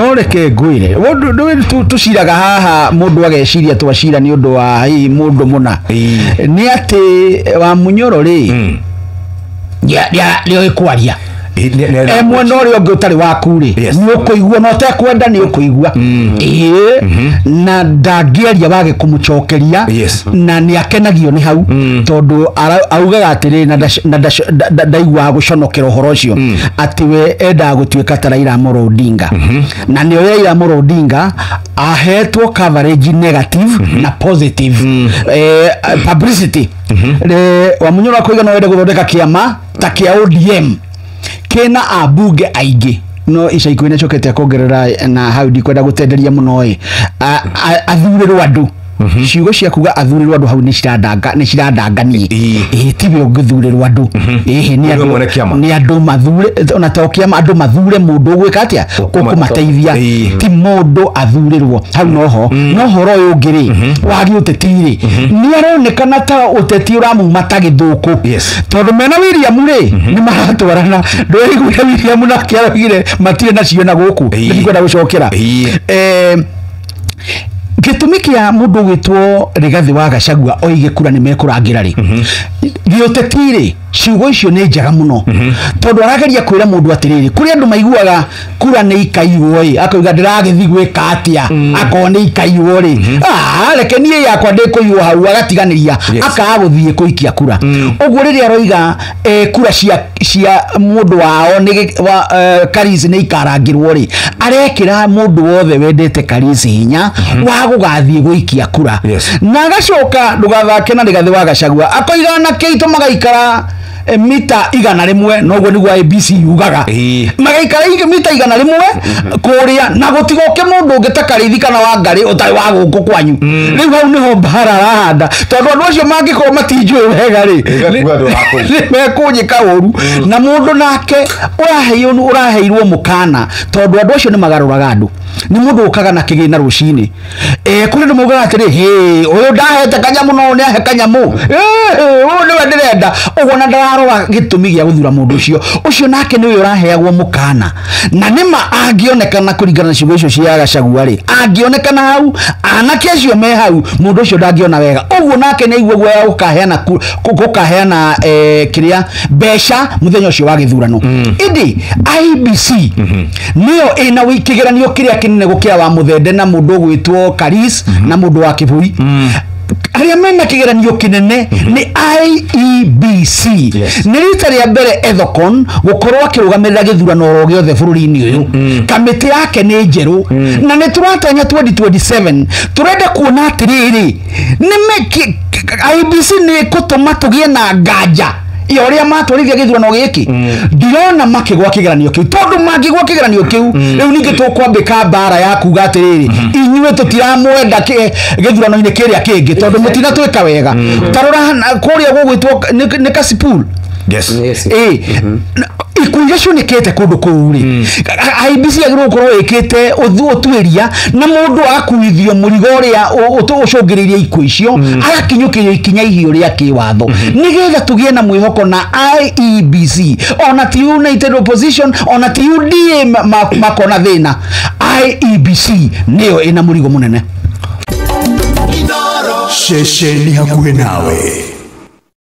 no reke ngwire tuciraga haha mundu ageciria twacira ni undu wa hi mundu muna ni ati wa Munyoro ri ya ikwaria mwena ũrĩa ũngĩ ũtarĩ waku rĩ nĩ ũkũigua no tekwenda nĩ ũkũigua na ndangĩaria wage kũmũcokeria na nĩ akenagio nĩ hau tondũ augaga atĩrĩ na ndaigua gũconokera ũhoro ũcio atĩ we endaga gũtuĩka ta Raila Amolo Odinga na nĩ oya Raila Amolo Odinga ahetwo coverage negative na positive publicity wa Munyoro akoiga no wende gũthondeka kĩama ta kĩa ODM kena abunge aingĩ no ica ikuine cokete kuongerera na hau ndikwenda gutenderia muno athurirwo andu ciugo cia kuga athurirwo andu hau ni cirandanganie tibe ũngĩthurirwo andu ni andu mathure ona tokia andu mathure mundu gwika atia kumateithia ti mundu athurirwo hau noho no horo uyu ngiri wagi utetiri ni aronekana ta uteti uramuma ta githuku tondu mena William ri ni maratwarana ndoigure William na kiaragire matire nacio na guku ndikwenda gucokera gitumi kia mundu gwitwo Rigathi wa Gachagua oige kura ni mekurangira ri giotetire ciugo icio ni njega muno tondu arageria kwira mundu atiriri kuri andu maiguaga kura ni ikaigwo ri akauga ndiragithii gwika atia akona ni ikaigwo ri reke nie yakwa ndikuigwo hau agatiganiria akaga guthie kuikia kura uguo riri aroiga kura cia mundu wao ni Karis ni ikarangirwo ri arekira mundu wothe wendete Karis hinya wa gugathie guikia kura na agacoka ndugathake na Rigathi wa Gachagua akoiga na keito magaikara mita 100 noguo niguo ABC yugaga magaikara mita 100 kuria na gutigoke mundu ungitakarithi kana wa ngari utai wa guku kwanyu riu hau niho mbara rahanda tondu andu acio mangikoo matinjwe wega ri mekunyika uru na mundu nake uraheirwo mukana tondu andu acio ni magaruraga andu ni mundu ukaga na kigina rucini kuri ndu mugaga atiri uyu ndahete kanyamu no ni ahe kanyamu uyu ni wendirenda uguo na ndararora gitumi gia guthura mundu ucio nake ni uyu uraheagwo mukana na nima angionekana kuringana na ciugo icio cia Gachagua ri angionekana hau anake acio me hau mundu ucio ndangiona wega uguo nake ni aigua gwa gukaheana kiria besha muthenya ucio wa githurano indi IBC niyo ina wikigeranio kiria kinene gukira wa muthende na mundu gwitwo Karis na mundu wa Kiburi aria mena kigeranio kinene ni IEBC ni rita ria mbere Ethocon gukorwo akirugamirira githurano ro giothe bururi-ini uyu kamiti yake ni njeru na ni turatanya 2027 turenda kuona atiriri ni IEBC ni kutuma tugie na nganja iyo ria matwarithia githurano giki ndirona makigwa kigeranio kiu tondu mangigwa kigeranio kiu riu ningi tukwambika mbara ya kuga atiriri inyuĩ tutiramwenda githurano-ini kiria kingi tondu mutina twika wega tarora kuria gugwitwo ni Kasipul ikuigesho nikete kundu kuuri IBC agirwo korwo ikite utwiria na mundu akuithio murigo ria ucungiriria ikuo icio agakinyukirio ikinya ihio ria kiwatho nigetha tugie na mwihoko na IEBC ona ti United Opposition ona ti UDA makona thina IEBC niyo ina murigo munene sheshe ni hakuhe nawe.